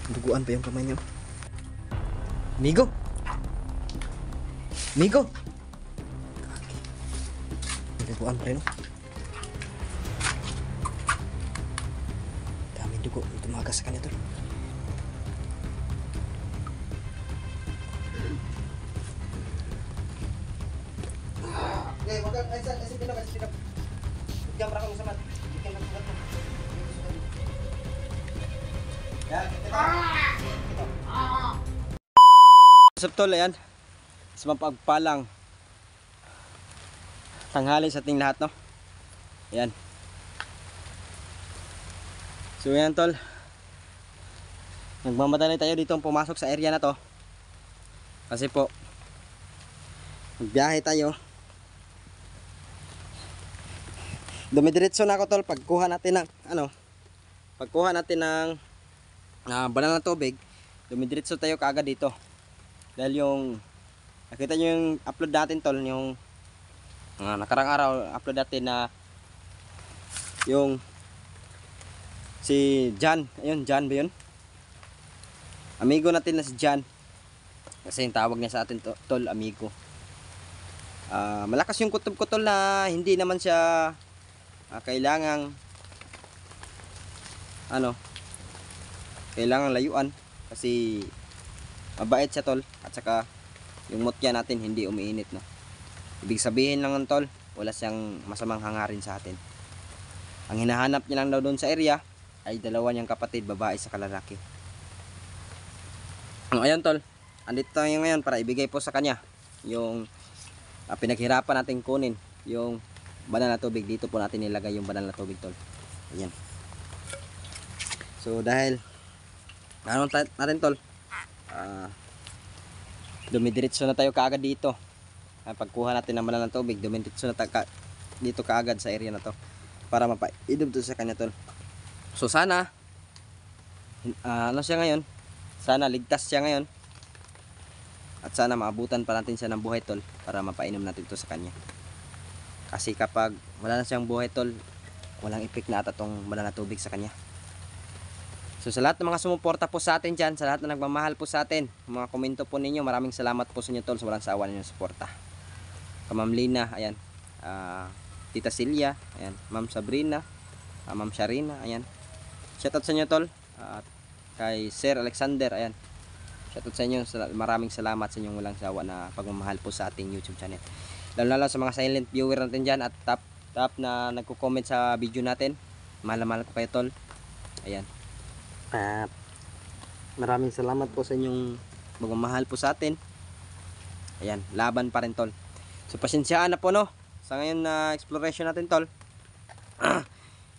Duguan pa yung kamay niya. Migo! Migo! Duguan pa rin. Daming dugo. Tumagas sa kanya tol. Okay, wag kang ay pinag. Diyan para kang samat. Diyan kang sugat mo. What's up tol, ayan. Sa mapagpalang tanghali sa ating lahat, no? Ayan. So ayan tol, nagmamadali tayo dito pumasok sa area na to. Kasi po magbiyahe tayo. Dumidiretso na ako tol. Pagkuha natin ng pagkuha natin ng banal na tubig, dumidiretso tayo kaagad dito. Dahil yung nakita nyo yung upload natin tol, yung nakarang araw upload natin na yung si John, ayun, John ba yun? Amigo natin na si John. Kasi yung tawag niya sa atin tol, amigo. Malakas yung kutob-kutol na hindi naman siya kailangang kailangan layuan kasi mabait siya tol, at saka yung mutya natin hindi umiinit, no. Ibig sabihin lang ng tol, wala siyang masamang hangarin sa atin. Ang hinahanap niya lang daw doon sa area ay dalawa niyang kapatid, babae sa kalalaki. Ayun tol, andito tayo ngayon para ibigay po sa kanya yung pinaghirapan natin kunin, yung banal na tubig. Dito po natin nilagay yung banal na tubig tol. Ayan. So dahil natin tol, dumidiretso na tayo kaagad dito. Pagkuha natin ng banal na tubig, dumidiretso na tayo dito kaagad sa area na to para mapainom to sa kanya tol. So sana siya ngayon, sana ligtas siya ngayon, at sana maabutan pa natin siya ng buhay tol para mapainom natin to sa kanya. Kasi kapag wala na siyang buhay tol, walang epek na ata tong banal na tubig sa kanya. So sa lahat ng mga sumuporta po sa atin dyan, sa lahat na nagmamahal po sa atin, mga komento po ninyo, maraming salamat po sa inyo tol, sa walang sawa ninyong suporta. Ma'am Lina, ayan, Tita Celia, ayan, Ma'am Sabrina, Ma'am Sharina, ayan. Shoutout sa inyo tol. Kay Sir Alexander, ayan, shoutout sa inyo, maraming salamat sa inyong walang sawa na pagmamahal po sa ating YouTube channel. Lalo sa mga silent viewer natin dyan at top na nagko-comment sa video natin, mahal na mahal ko kayo tol. Ayan. Maraming salamat po sa inyong magmamahal po sa atin. Ayan, laban pa rin tol. So pasensyaan na po, no, sa ngayon na exploration natin tol.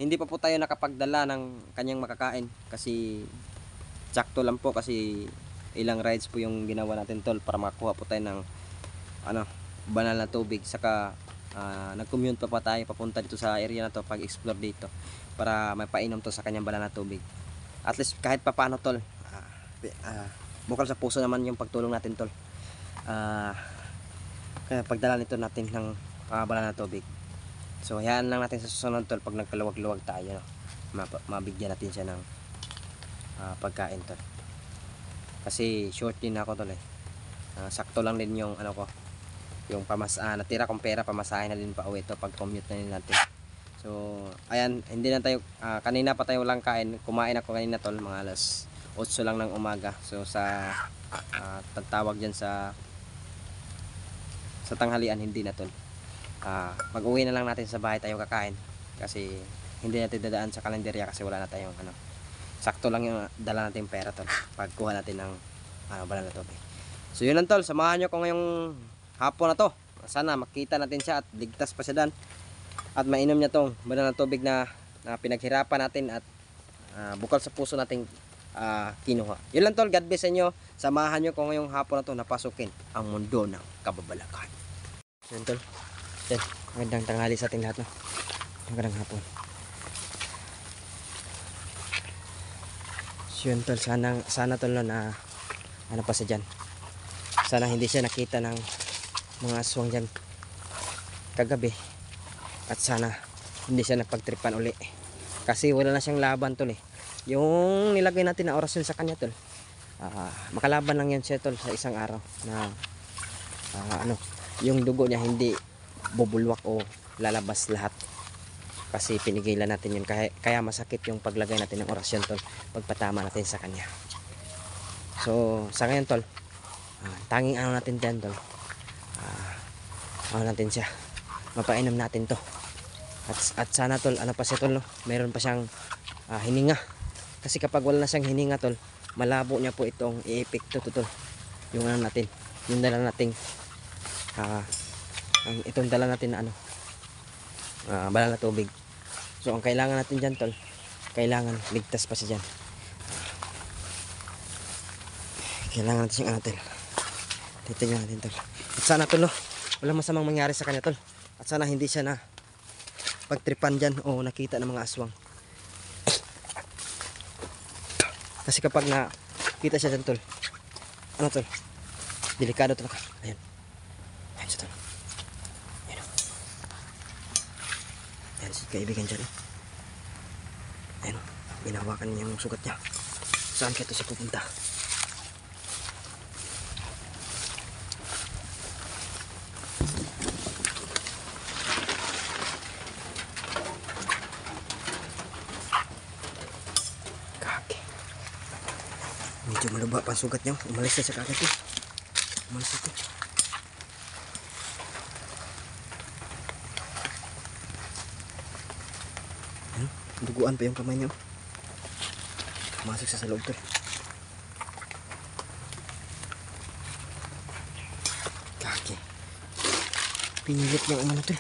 Hindi pa po tayo nakapagdala ng kanyang makakain kasi sakto lang po, kasi ilang rides po yung ginawa natin tol para makakuha po tayo ng banal na tubig. Saka nag-commute pa tayo papunta dito sa area na to, pag-explore dito para mapainom to sa kanyang banal na tubig. At least kahit pa paano tol, bukal sa puso naman yung pagtulong natin tol. Kaya pagdala nito natin ng banal na tubig. So hayaan lang natin sa susunod tol, pag nagkaluwag-luwag tayo, no, mabigyan natin siya ng pagkain tol. Kasi short din ako tol, sakto lang din yung yung natira kong pera, pamasahe na din pa uwi to pag commute na din natin. So ayan, hindi na tayo kanina pa tayo lang kain. Kumain ako kanina tol, mga alas 8 lang ng umaga. So sa tawag diyan sa tanghalian, hindi na tol. Mag-uwi na lang natin sa bahay tayo kakain, kasi hindi natin dadaan sa kalendarya kasi wala na tayong sakto lang yung dala natin pera tol pagkuha natin ng banal na tubig. So yun lang tol, samahan nyo ko ngayong hapon na to. Sana makita natin siya at ligtas pa siya dan, at mainom niya tong banal na tubig na pinaghirapan natin at bukal sa puso nating kinuha. Yun lang tol, God bless sa inyo. Samahan nyo ko ngayong hapon na to na pasukin ang mundo ng kababalaghan. Yun tol, yan, magandang tanghali sa ating lahat, no? Magandang hapon. So yun tol, sana tol na pa siya dyan. Sana hindi siya nakita ng mga aswang dyan kagabi, at sana hindi siya napagtripan uli kasi wala na siyang laban tol. yung nilagay natin na orasyon sa kanya tol, makalaban lang yan siya tol sa isang araw na yung dugo niya hindi bubulwak o lalabas lahat, kasi pinigilan natin yun, kaya masakit yung paglagay natin ng orasyon tol pagpatama natin sa kanya. So sa ngayon tol, tanging ano natin dyan tol, ano natin siya, mapainom natin to, at sana tol ano pa siya tol, no? Meron pa siyang hininga, kasi kapag wala na siyang hininga tol, malabo niya po itong i-epekto to tol, yung ano natin, yung dala nating itong dala natin na banal na tubig. So ang kailangan natin dyan tol, kailangan ligtas pa siya dyan, kailangan natin siyang tol, titignan natin tol, at sana tol, no, walang masamang mangyari sa kanya tol, at sana hindi siya na pagtripan dyan o nakita ng mga aswang, kasi kapag nakita siya dyan tol, tol, delikado talaga. Ayan siya tol, ayan si kaibigan dyan, ayan, binawakan niya yung sugat niya. Saan kaya ito siya pupunta? Medyo malaba pa ang sugat niya. Umalis na siya kagad eh. Umalis ito. Duguan pa yung kamay niya. Masok siya sa loob to. Kaki. Pinilit niya umano to.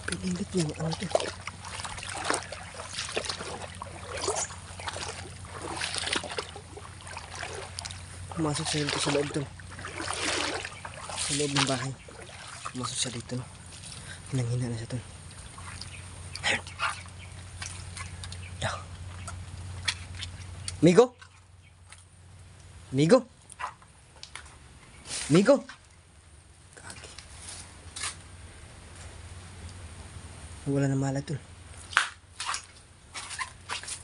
Pinilit niya ano to. Pumasok siya dito sa loob to. Sa loob ng bahay. Pumasok siya dito. Hinang-hina na siya to. Migo? Migo? Migo? Kaki. Wala na malay tol.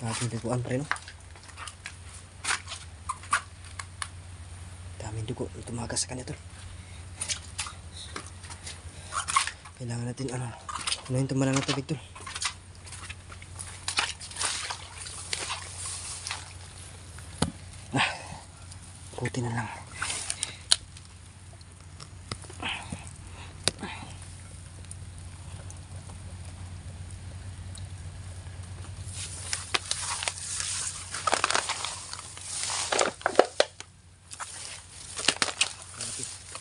Daming duguan pa rin, no? Daming dugo. Tumagas sa kanya tol. Kailangan natin kunahin ito malang na tubig tol. Buti na lang.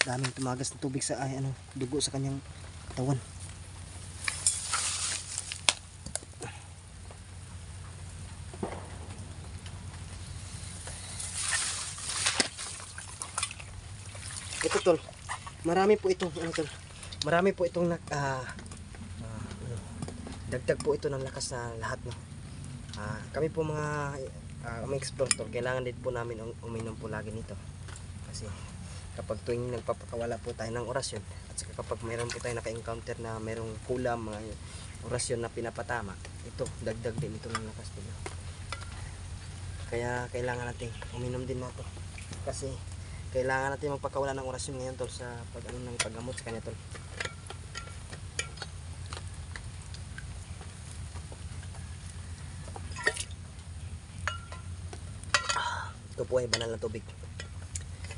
Daming tumagas na tubig sa dugo sa kanyang katawan. Ito tol, marami po itong tol, marami po itong dagdag po ito ng lakas na lahat, no. Kami po mga explore tol, kailangan din po namin uminom po lagi nito, kasi kapag tuwing nagpapakawala po tayo ng orasyon, at saka kapag mayroon po tayo naka-encounter na mayroong kulam mga orasyon na pinapatama, ito dagdag din ito ng lakas po. Kaya kailangan natin uminom din nato, kasi kailangan natin magpakawala ng orasyon ngayon tol sa ng paggamot sa kanya tol. Ito po ay banal na tubig.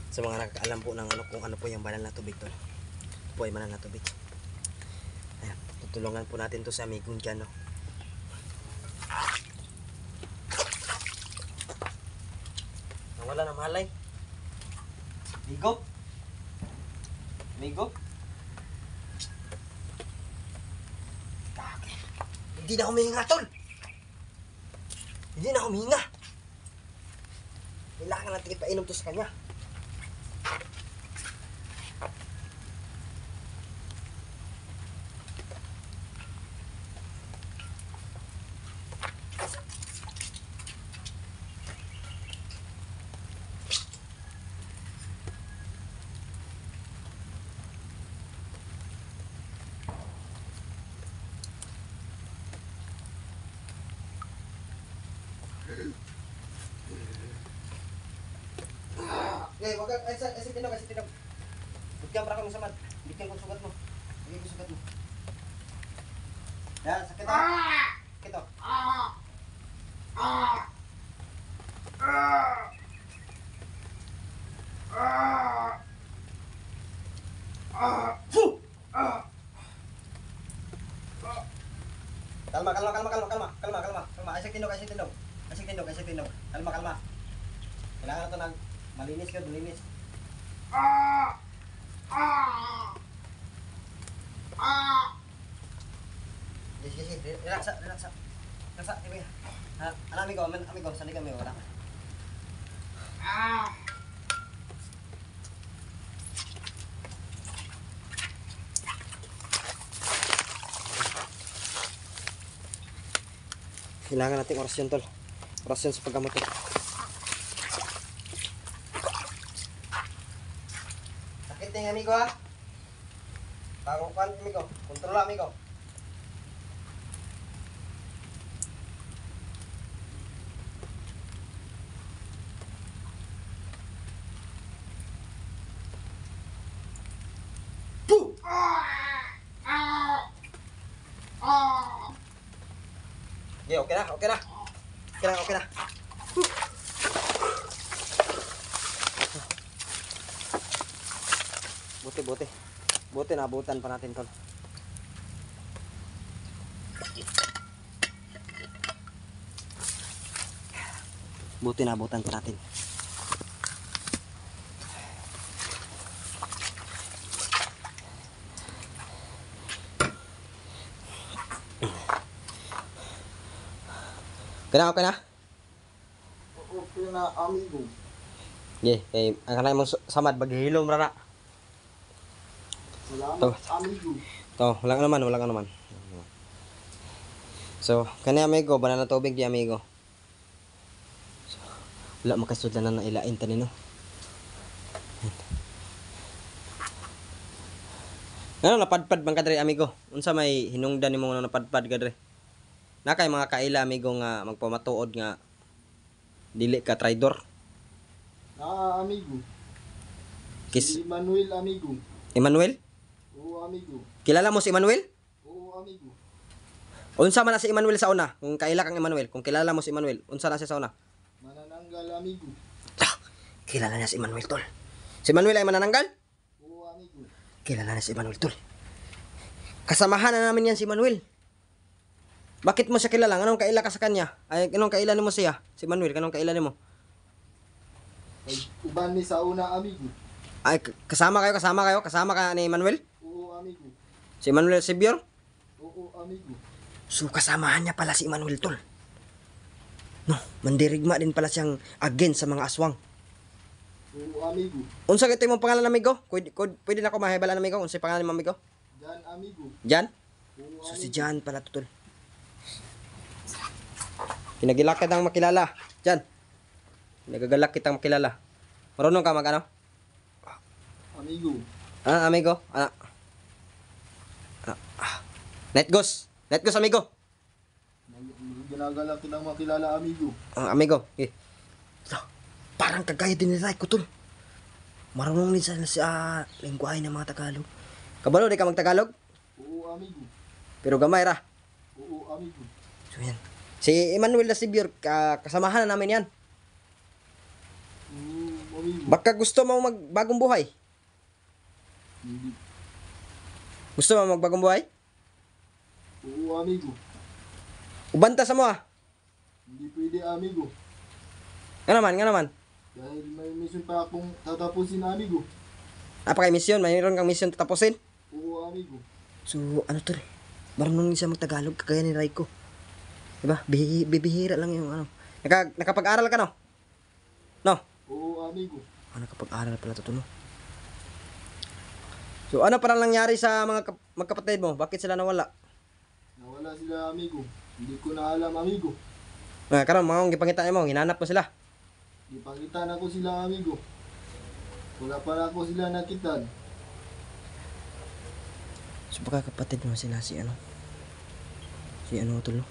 Sa mga nakakaalam po ng kung ano po yung banal na tubig tol, ito po ay banal na tubig. Ayan, tutulungan po natin to sa amigong dyan, no. Nawala na malay. Migo? Migo? Hindi na humihinga tol. Hindi na humihinga. Kailangan natin ipainom to sa kanya. Okay, wag ka, ay tinog. Bigyan para ka mo samad. Bigyan ko sugat mo. Bigyan ko sugat mo. Yan, sakit ha. Sakit o. Kalma. Asik tindog. Kalma. Kailangan ito ng malinis. Yes. Relax. Ibig. Amigo, sali kami wala. Kailangan natin orasyon tol. Orasyon sa paggamot tol. Sakit din amigo ha. Tagupan amigo. Kontrola amigo. Yeah, okay na. Buti naabutan pa natin tol. Okay na? Okay na, amigo. Ang kanay mong samad, baghihilom ra na. Salamat, amigo. Walang naman. So, kani amigo, bana na tubig di amigo. So, wala makasudlan na ilain tani no. Ano napadpad bang kadre amigo? Unsa may hinungdan nimo nga napadpad kadre? Na kay mga kaila amigo nga magpamatuod nga dili ka traidor. Amigo. Si Emmanuel, amigo. Emmanuel? Oo, amigo. Kilala mo si Emmanuel? Oo, amigo. Unsa man na si Emmanuel sa una? Kung kaila kang Emmanuel, kung kilala mo si Emmanuel, unsa na siya sa una? Manananggal, amigo. Kilala niya si Emmanuel tol. Si Emmanuel ay manananggal? Oo, amigo. Kilala niya si Emmanuel tol. Kasamahan na namin yan si Emmanuel. Bakit mo siya kilala? Anong kaila ka sa kanya? Ay, anong kaila mo siya? Si Manuel, anong kaila mo? Ay, uban ni sa una, amigo. Ay, kasama kayo? Kasama ka ni Manuel? Oo, amigo. Si Manuel Sibior? Oo, amigo. So, kasamahan niya pala si Manuel tol. No, mandirigma din pala siyang agent sa mga aswang. Oo, amigo. Unsa kito imong pangalan amigo? Pwede na ako mahibalan amigo. Unsa pangalan mo amigo? Jan, amigo. Jan? Oo, So, amigo. si Jan pala tol. Kinagilak kitang makilala. Jan. Nagagalak kitang makilala. Marunong ka mag ano? Amigo. Amigo? Net Ghost amigo. Ginagala kitang makilala, amigo. Amigo. Parang kagaya din nila ko tol. Marunong din sa lingwahe ng mga Tagalog. Kabalo di ka mag-Tagalog? Oo, amigo. Pero gamay ra. Oo, amigo. So yan. Si Emmanuel na Sibior, kasamahan na namin yan. Oo, amigo. Baka gusto mo magbagong buhay? Hindi. Gusto mo magbagong buhay? Oo, amigo. Ubanta sa mo Hindi pwede, amigo. Nga naman. Dahil may mission pa akong tatapusin, amigo. Napaka misyon, mayroon kang misyon tatapusin. Oo, amigo. So, ano to marunong din siya mag-Tagalog, kagaya ni Raiko. Diba? Bibihira lang yung ano. Nakapag-aral ka, no? No? Oo, amigo. Nakapag-aral pala to, no? So, ano parang nangyari sa mga magkapatid mo? Bakit sila nawala? Nawala sila, amigo. Hindi ko na alam, amigo. Karon mga gipangita mo, hinanap mo sila. Ipakita na ko sila, amigo. Wala pa na ako sila nakitan. So, baka kapatid mo sila si ano? Si ano, tol, no?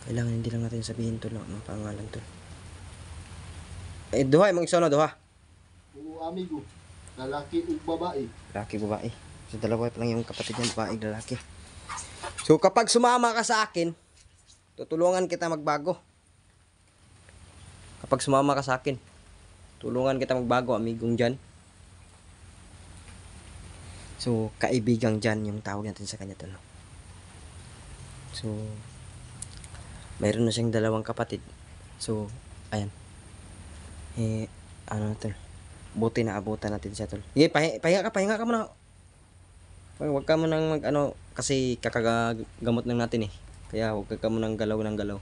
Kailangan hindi lang natin sabihin tol ng pangalan tol. Duha mong iso no duha. Oo, amigo. Lalaki ug babae. Lalaki babae. So dalawa pa lang yung kapatid niya, babae lalaki. So kapag sumama ka sa akin, tutulungan kita magbago. Kapag sumama ka sa akin, tulungan kita magbago, amigong Jan. So kaibigang Jan yung tawag natin sa kanya tol. So mayroon na siyang dalawang kapatid. So ayan. Ano tol? Buti na abutan natin siya tol. Sige, pahinga ka muna. Huwag ka mo nang mag ano kasi kakagamot lang natin eh. Kaya huwag ka mo nang galaw ng galaw.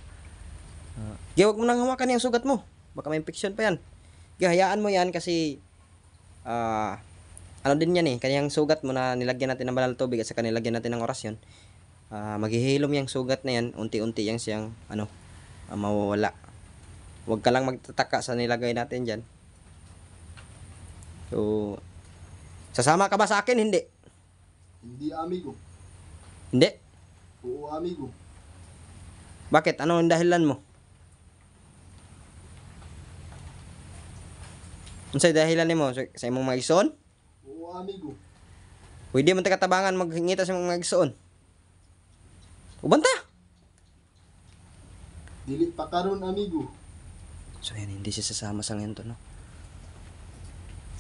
Huwag mo nang hawakan yung sugat mo. Baka may infection pa yan. Hayaan mo yan kasi ano din yan eh. Kanyang sugat mo na nilagyan natin ng banal tubig at saka nilagyan natin ng orasyon. Maghihilom yung sugat na yan. Unti-unti yang siyang mawawala. Huwag ka lang magtataka sa nilagay natin dyan. So, sasama ka ba sa akin? Hindi. Hindi, amigo. Hindi? Oo, amigo. Bakit? Ano ang dahilan mo? Ano sa dahilan mo? Sa imong mga igsoon? Oo, amigo. Pwede man katabangan maghingita sa imong mga igsoon. Ubanta! Dili pa karon, amigo. So yan, hindi siya sasama sa ngayon to, no?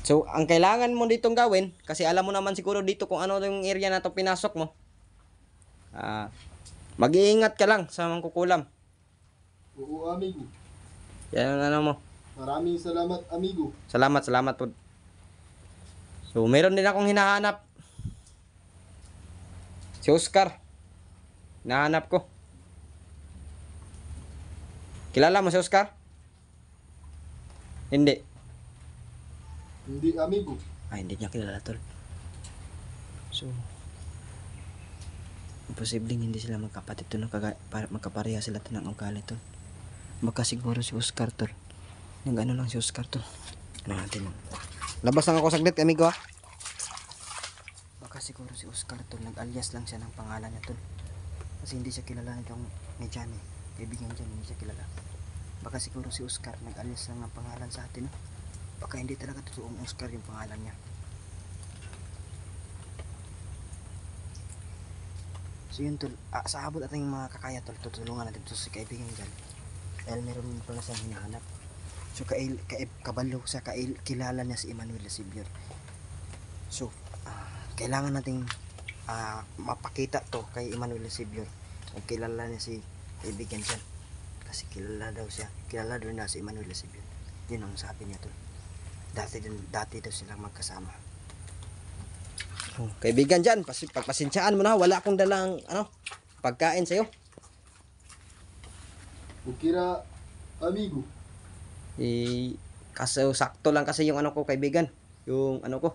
So, ang kailangan mo ditong gawin, kasi alam mo naman siguro dito kung ano yung area na to pinasok mo. Mag-iingat ka lang sa mangkukulam. Oo, amigo. Yan ang ano mo. Maraming salamat, amigo. Salamat po. So, meron din akong hinahanap. Si Oscar. Hinahanap ko. Kilala mo si Oscar? Hindi. Hindi, amigo. Hindi niya kilala tol. So, posibleng hindi sila magkapatid tol. Magkapareha sila tol ng ugali tol. Baka siguro si Oscar tol. Nag-ano lang si Oscar tol. Ano natin. Labas lang ako saglit amigo ha. Baka siguro si Oscar tol. Nag-alias lang siya ng pangalan niya tol. Kasi hindi siya kilala nitong ni Johnny. Kaibigan dyan, hindi siya kilala. Baka siguro si Oscar nag-alias lang ng pangalan sa atin. Baka hindi talaga totoong Oscar yung pangalan niya. So yun tol, sa abot ating mga kakaya tol, tutulungan natin to si kaibigan dyan. Dahil meron pala siyang hinahanap. So kabalo sa kilala niya si Emmanuel Lasibior. So kailangan nating mapakita to kay Emmanuel Lasibior. Kung kilala niya si kaibigan dyan. Kasi kilala daw na si Emmanuel Lasibior. Yun ang sabi niya tol. Dati daw silang magkasama. Kaibigan dyan, pagpasensyaan mo na, wala akong dalang pagkain sa'yo. Bukira, amigo. Kasi sakto lang kasi yung ko kaibigan. Yung ko.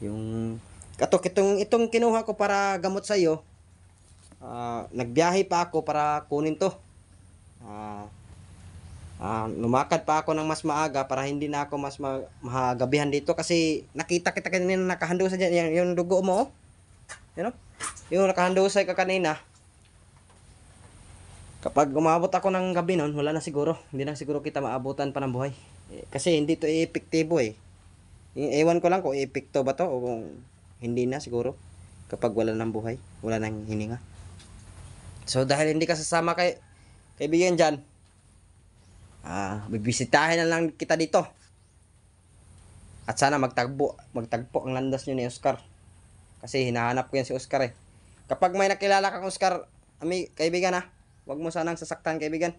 Yung itong kinuha ko para gamot sa'yo. Nagbiyahe pa ako para kunin to. Lumakad pa ako ng mas maaga para hindi na ako mas mahagabihan dito kasi nakita kita kanina nakahandusay dyan yung dugo mo yung nakahandusay ka kanina. Kapag umabot ako ng gabi nun, wala na siguro, hindi na siguro kita maabutan pa ng buhay kasi hindi to epektibo ewan ko lang kung epekto ba to o kung hindi na siguro kapag wala ng buhay, wala nang hininga. So dahil hindi ka sasama kaibigan dyan, bibisitahin na lang kita dito. At sana magtagpo ang landas nyo ni Oscar. Kasi hinahanap ko yan si Oscar Kapag may nakilala kang Oscar, kaibigan huwag mo sanang sasaktan kaibigan.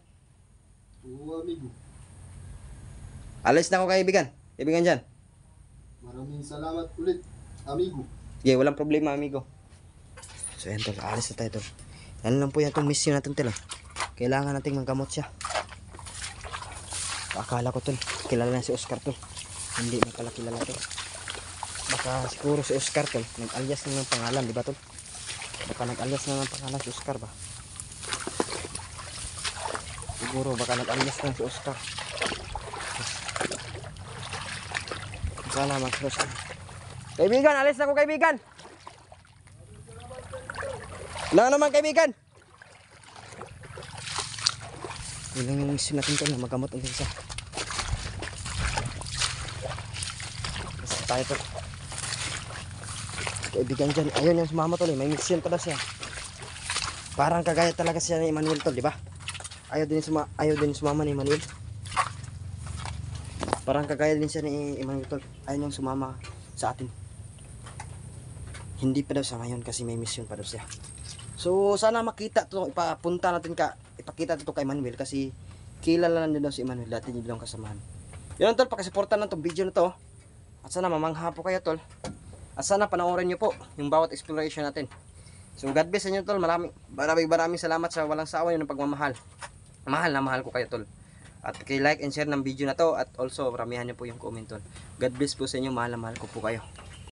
Oo, amigo. Alis na ako kaibigan. Kaibigan dyan. Maraming salamat ulit, amigo. Sige, walang problema amigo. So yan tol, alis na tayo tol. Yan lang po yan itong mission natin tol. Kailangan nating manggamot siya. Akala ko tol, kilala na si Oscar tol. Hindi na pala kilala tol. Baka siguro si Oscar tol, nag-alias na ng pangalan, di ba tol? Baka nag-alias na ng pangalan si Oscar ba? Siguro baka nag-alias na si Oscar. Sana mag-Oscar. Kaibigan, alis na ko kaibigan. Wala naman kaibigan. Yun lang yung mission natin tol, na magamot ang isa. Basta tayo tol. Kaibigan dyan, ayun yung sumama tol, may mission pala siya. Parang kagaya talaga siya ni Emmanuel tol, di ba? Ayaw din sumama ni Emmanuel. Parang kagaya din siya ni Emmanuel tol. Ayaw niyang sumama sa atin. Hindi pa daw sa ngayon kasi may mission pa daw siya. So sana makita to, ipakita to kay Emmanuel kasi kilala lang din daw si Emmanuel, dati niyo lang kasamahan. Yun tol, pakisuportan lang tong video na to. At sana mamangha po kayo tol. At sana panoorin niyo po yung bawat exploration natin. So God bless sa inyo tol. Maraming salamat sa walang sawa niyo ng pagmamahal. Mahal na mahal ko kayo tol. At like and share ng video na to. At also ramihan niyo po yung comment tol. God bless po sa inyo. Mahal na mahal ko po kayo.